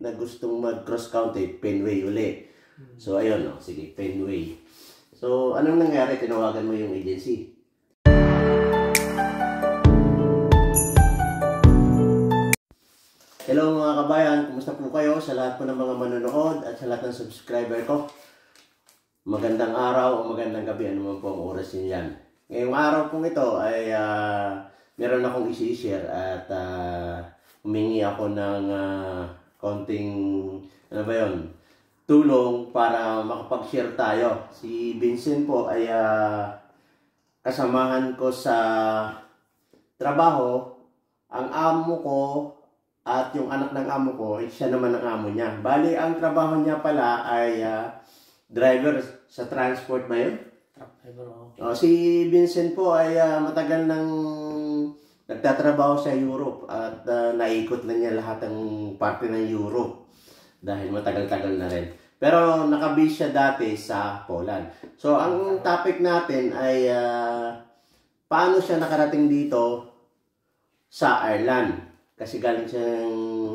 na gustong mag-cross county, Fenway uli. So ayun, no? Sige, Fenway. So anong nangyari? Tinawagan mo yung agency. Hello mga kabayan, kumusta po kayo sa lahat po ng mga manonood at sa lahat ng subscriber ko? Magandang araw o magandang gabi, ano man po ang oras niyo yan. Ngayong araw pong ito ay meron akong isi-share at humingi ako ng konting, ano ba yun, tulong para makapag-share tayo. Si Vincent po ay kasamahan ko sa trabaho. Ang amo ko at yung anak ng amo ko, siya naman ang amo niya. Bali, ang trabaho niya pala ay driver sa transport ba yun? Truck driver, Si Vincent po ay matagal nang nagtatrabaho sa Europe at naikot na niya lahat ng parte ng Europe dahil matagal-tagal na rin. Pero nakabase siya dati sa Poland. So, ang topic natin ay paano siya nakarating dito sa Ireland. Kasi galing siya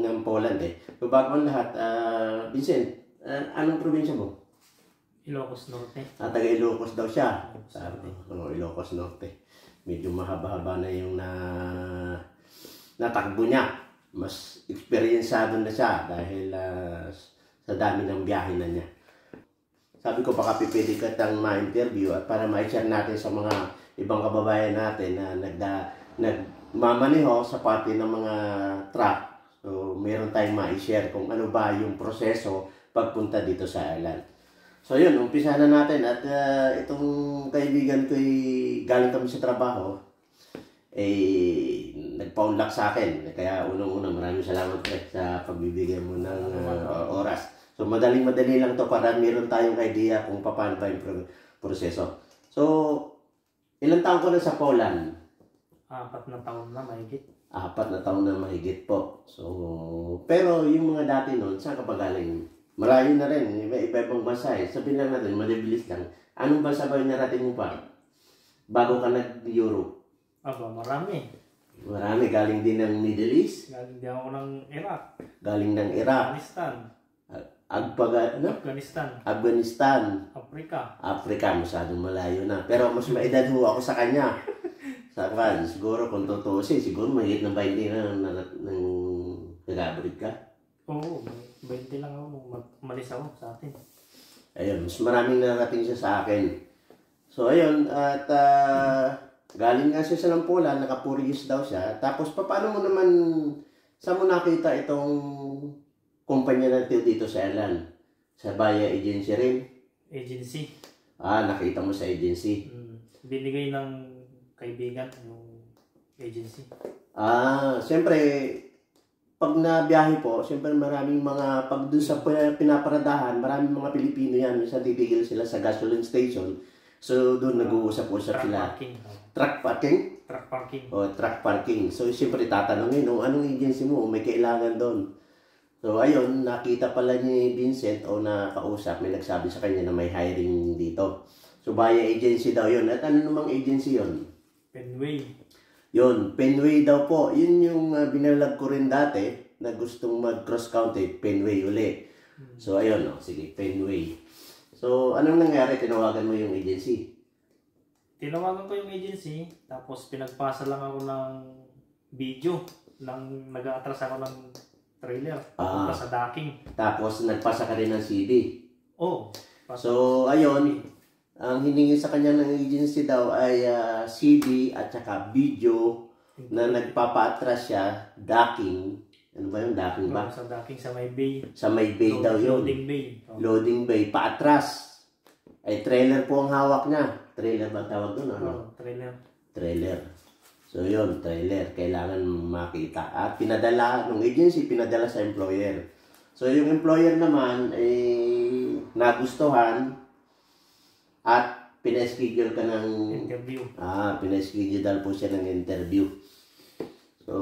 ng Poland eh. So, bago ang lahat, Vincent, anong probinsya mo? Ilocos Norte. Taga Ilocos daw siya. Sabi, Ilocos Norte. Medyo mahaba-haba na yung natakbo niya. Mas experiencado na siya dahil sa dami ng biyahe na niya. Sabi ko baka pipili kitang ma-interview at para ma-share natin sa mga ibang kababayan natin na nagmamaneho sa parte ng mga truck. So, meron tayong ma-share kung ano ba yung proseso pagpunta dito sa Ireland. So yun, umpisa na natin at itong kaibigan ko galing kami sa trabaho nagpa-unlock sa akin. Kaya unang-una maraming salamat sa pagbibigay mo ng oras. So madaling-madali lang to para meron tayong idea kung paano ba yung proseso. So ilang taon ko na sa Poland? 4 na taon na mahigit. 4 na taon na mahigit po. So pero yung mga dati noon, saan ka pa galing? Malayo na rin, iba-ibang bansa eh. Sabihin lang natin, malibilis lang. Anong bansa ba yung narating mo pa? Bago ka nag-Europe? Marami. Marami, galing din ng Middle East? Galing din ako ng Iraq. Galing ng Iraq? Afghanistan. Afghanistan. Africa, masyadong malayo na. Pero mas maedad ho ako sa kanya. Siguro kung tutusin, siguro mahigit na 20 na nag-abroad ka. Oo, 20 lang ako nung umalis ako sa atin. Ayun, mas maraming narating siya sa akin. So ayun, at galing nga siya ng Poland, naka 4 years daw siya. Tapos paano mo naman, saan mo nakita itong kumpanya natin dito sa Ireland? Sa Baya Agency rin? Agency. Nakita mo sa agency. Binigay ng kaibigan yung agency. Siyempre, pag nabiyahe po, siyempre maraming mga, pag doon sa pinaparadahan, maraming mga Pilipino yan. Minsan titigil sila sa gasoline station. So doon nag-uusap-usap sila. Truck parking? Truck parking. Truck parking. So siyempre tatanungin, anong agency mo? May kailangan doon. So ayun, nakita pala ni Vincent o nakausap, may nagsabi sa kanya na may hiring dito. So Baya Agency daw yun. At ano namang agency yun? Fenway. Yun, Fenway daw po. Yun yung binalag ko rin dati na gustong mag-cross county, Fenway uli. So ayun, sige, Fenway. So anong nangyari? Tinawagan mo yung agency? Tinawagan ko yung agency, tapos pinagpasa lang ako ng video. Nag-aatras ako ng trailer papunta sa docking. Tapos nagpasa ka rin ng CD? So ayun, ang hiningi sa kanya ng agency daw ay CD at saka video na nagpapa-atras siya, docking. Ano ba yung docking ba? Sa docking, sa may bay. Sa may bay daw yun. Loading bay. Loading bay, paatras. Ay trailer po ang hawak niya. Trailer ba tawag doon? Trailer. So yun, trailer. Kailangan makita. At pinadala, ng agency, pinadala sa employer. So yung employer naman ay nagustuhan at pina-schedule ka ng interview. Pina-schedule daw po siya ng interview. So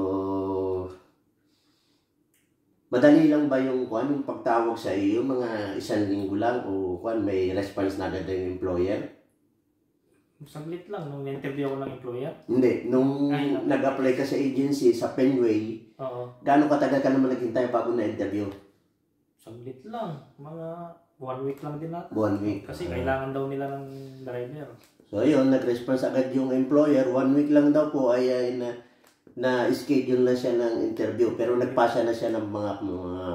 madali lang ba yung pagtawag sa iyo, mga 1 linggo lang o may response na agad yung employer? Saglit lang nung interview ako ng employer. Hindi, nung nag-apply ka sa agency sa Fenway, gaano katagal ka naman naghintay bago na interview? Saglit lang. Mga 1 week lang din natin. 1 week. Kasi kailangan daw nila ng driver. So ayun, nag-response agad yung employer. 1 week lang daw po ay na-schedule na siya ng interview. Pero nagpasa na siya ng mga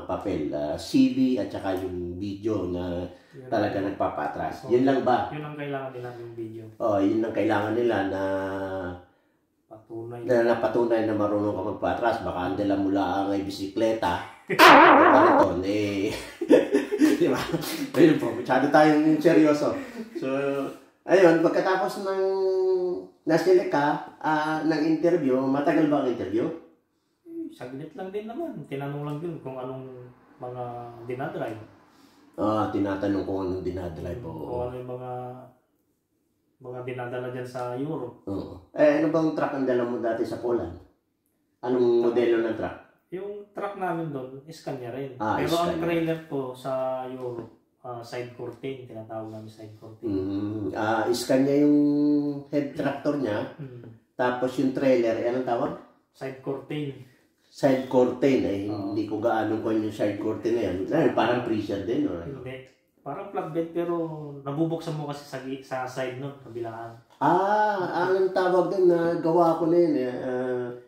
papel. CV at saka yung video na Yun talaga nagpapatras. Yun lang ba? Yun ang kailangan nila yung video. Yun ang kailangan nila na Patunay. napatunay na marunong ka magpatras. Baka ang dala mula ang ay bisikleta. Marathon, di ba? Ayun po, masyado tayong seryoso. So, ayun, pagkatapos ng naselect ka ng interview, matagal ba ang interview? Saglit lang din naman. Tinanong lang din kung anong mga dinadrive. Tinatanong kung anong dinadrive po. Kung ano yung mga dinadala dyan sa Europe. Oo. Ano bang truck ang dala mo dati sa Poland? Anong modelo ng truck? Yung truck namin doon, Scania rin. Scania. Pero ang trailer po sa Europe, side curtain, tinatawag namin side curtain. Scania yung head tractor niya. Tapos yung trailer, anong tawag? Side curtain. Side curtain. Hindi ko gaano kung yung side curtain na yan. Parang prison din. Hindi. Parang flatbed pero nabubuksan mo kasi sa side nun, kabilaan. Anong tawag din na gawa ko na yun.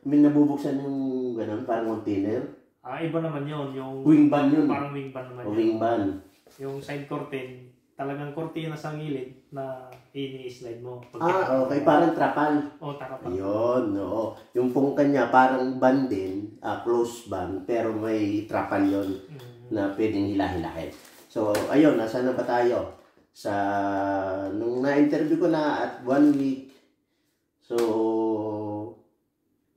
May nabubuksan yung ganun, parang container. Iba naman yun. Yung Wing van yun. Parang wing van naman yun. Wing van. Yung side curtain, talagang kurtina sa gilid na ini-slide mo. Okay. Parang trapal. Trapal. Yun, oo. Yung pong kanya, parang van din, close van, pero may trapal yun na pwedeng hilahilahin. So, ayun, nasa na ba tayo? Nung na-interview ko na at 1 week, so,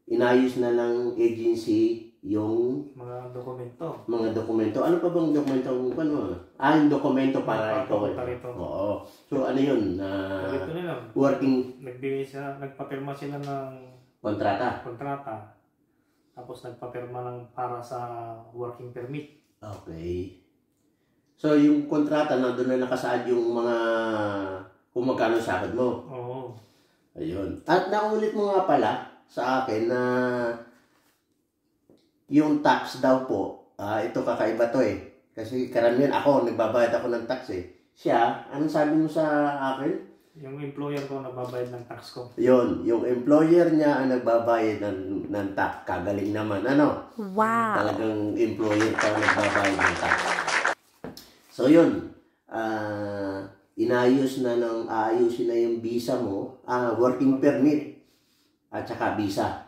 inayos na ng agency yung mga dokumento. Ano pa bang dokumento? Yung dokumento para ikaw. Oo. So, ano yun? Ito nila. Working. Nagpapirma sila ng kontrata. Tapos nagpapirma ng para sa working permit. Okay. So, yung kontrata, nandun na nakasaad yung mga kung magkano sahod mo. Oo. Ayun. At naulit mo nga pala sa akin na yung tax daw po, ito kakaiba to Kasi karamihan nagbabayad ako ng tax Siya, anong sabi mo sa akin? Yung employer ko nagbabayad ng tax ko. Yun, yung employer niya ang nagbabayad ng tax. Kagaling naman, Wow! Talagang employer ka nagbabayad ng tax. So yun, aayusin na yung visa mo, working permit, at saka visa.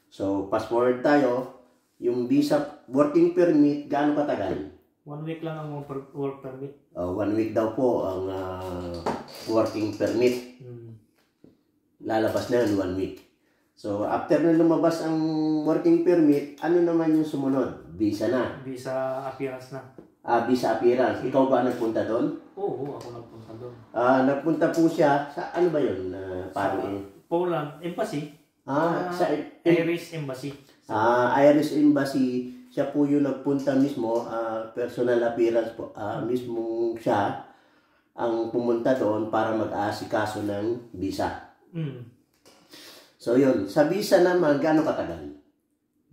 So, fast forward tayo, yung visa, working permit, gaano katagal? 1 week lang ang work permit. 1 week daw po ang working permit. Lalabas na yun, 1 week. So, after na lumabas ang working permit, ano naman yung sumunod? Visa na. Visa appearance na. Visa appearance. Ikaw ba nagpunta doon? Oo, ako nagpunta doon. Nagpunta po siya sa ano ba yun? Poland Embassy. Sa Irish Embassy. Irish Embassy. Siya po yung nagpunta mismo, personal appearance po. Mismo siya ang pumunta doon para mag-aasikaso ng visa. So yun, sa visa naman, gaano katagal?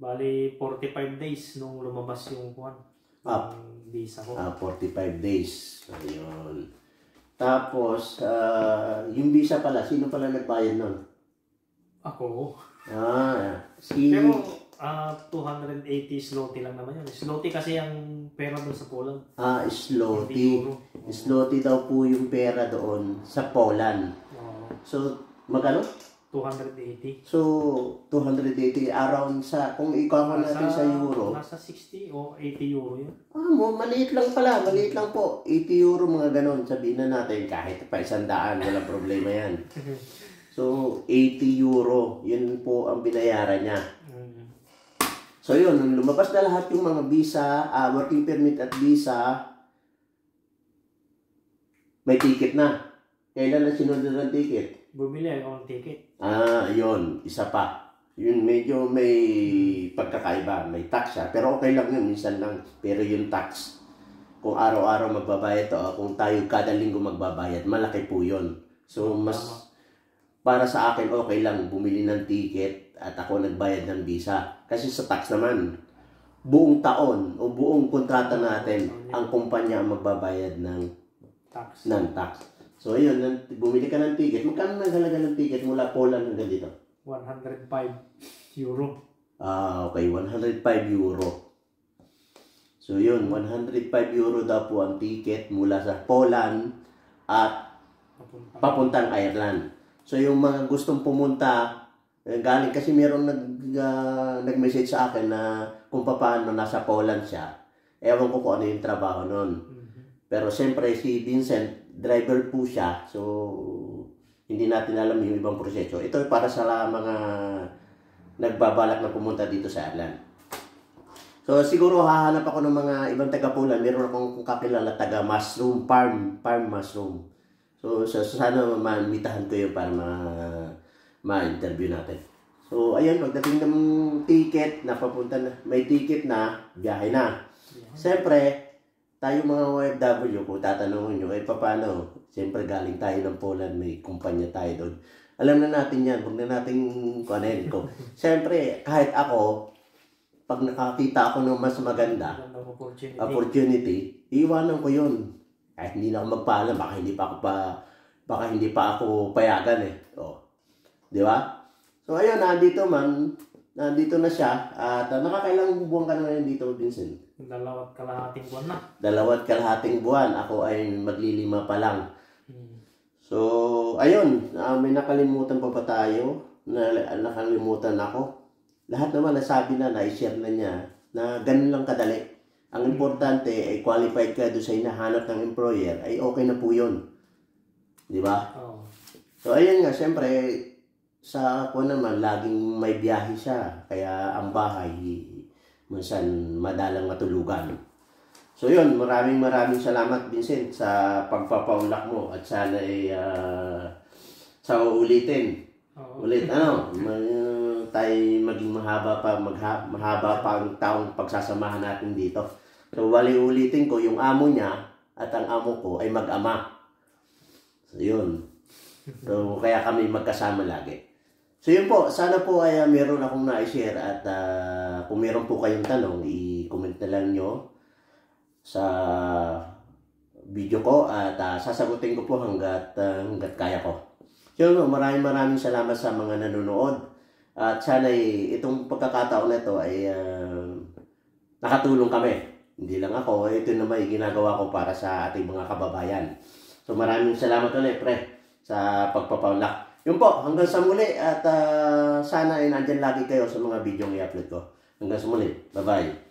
Bali, 45 days nung lumabas yung visa ko. 45 days. Ayun. Tapos, yung visa pala, sino pala nagbayad nun? Ako. Pero, 280 zloty lang naman yun. Zloty kasi ang pera doon sa Poland. Zloty. Zloty daw po yung pera doon sa Poland. So, magkano? 280. So, 280 around kung ikaw natin sa euro. Nasa 60 o 80 euro yun. Maliit lang pala. Maliit lang po. 80 euro mga ganon. Sabihin na natin kahit pa 100, walang problema yan. So, 80 euro. Yun po ang binayaran niya. So, yun. Nung lumabas na lahat yung mga visa, working permit at visa, may ticket na. Kailan na sinunod ng ticket? Bumili ako ng ticket. Yun. Isa pa. Yun medyo may pagkakaiba. May tax siya. Pero okay lang yun. Minsan lang. Pero yung tax, kung araw-araw magbabayad kung tayo kada linggo magbabayad, malaki po yun. So, mas para sa akin, okay lang bumili ng ticket at ako nagbayad ng visa. Kasi sa tax naman, buong taon o buong kontrata natin, ang kumpanya ang magbabayad ng tax. So, yun, bumili ka ng ticket. Magkano ng halaga ng ticket mula Poland hanggang dito? 105 euro. Okay, 105 euro. So, yun, 105 euro daw po ang ticket mula sa Poland at papuntang Ireland. So, yung mga gustong pumunta, galing kasi meron nag-message sa akin na kung paano nasa Poland siya. Ewan ko kung ano yung trabaho nun. Pero siyempre si Vincent, driver po siya. So, hindi natin alam yung ibang proseso. Ito ay para sa mga nagbabalak na pumunta dito sa Ireland. So, siguro hahanap ako ng mga ibang taga-Poland. Meron akong kakilala taga-mushroom, farm mushroom. So, sana mamitahan ko yun para ma-interview natin. So, ayun, pagdating ng ticket na papunta na, may ticket na, biyahe na. Siyempre, tayo mga OFW, kung tatanungin nyo, paano? Siyempre, galing tayo ng Poland, may kumpanya tayo doon. Alam na natin yan, huwag na natin kuhanin ko. Siyempre, kahit ako, pag nakakita ako ng mas maganda, opportunity, iiwanan ko yun. Kahit hindi na ako magpaalam, baka hindi pa ako payagan eh. O, di ba? So, ayun, nandito na siya. At nakakailang buwan ka na ngayon dito, Vincent? 2 kalahating buwan na. 2 kalahating buwan. Ako ay maglilima pa lang. So, ayun, may nakalimutan pa ba tayo? Nakalimutan ako. Lahat naman nasabi na, na-share na niya na ganun lang kadali. Ang importante ay qualified ka doon sa hinahanap ng employer, ay okay na po yun. Di ba? So, ayun nga, siyempre, sa ako naman, laging may biyahe siya. Kaya ang bahay, minsan madalang matulugan. So yun, maraming salamat, Vincent, sa pagpapaunlak mo. At sana ay sa uulitin. Ulit, tayo maging mahaba pa ang taong pagsasamahan natin dito. So bali ulitin ko, yung amo niya at ang amo ko ay mag-ama. So yun. So kaya kami magkasama lagi. So yun po, sana po ay meron akong na-share at kung meron po kayong tanong, i-comment na lang nyo sa video ko at sasagutin ko po hanggat kaya ko. So yun, maraming salamat sa mga nanonood at sana itong pagkakataon na ito ay nakatulong kami. Hindi lang ako, ito naman yung ginagawa ko para sa ating mga kababayan. So maraming salamat ulit, pre, sa pagpapaunlak. Yun po, hanggang sa muli at sana ay nandyan lagi kayo sa mga video ng i-upload ko. Hanggang sa muli. Bye-bye.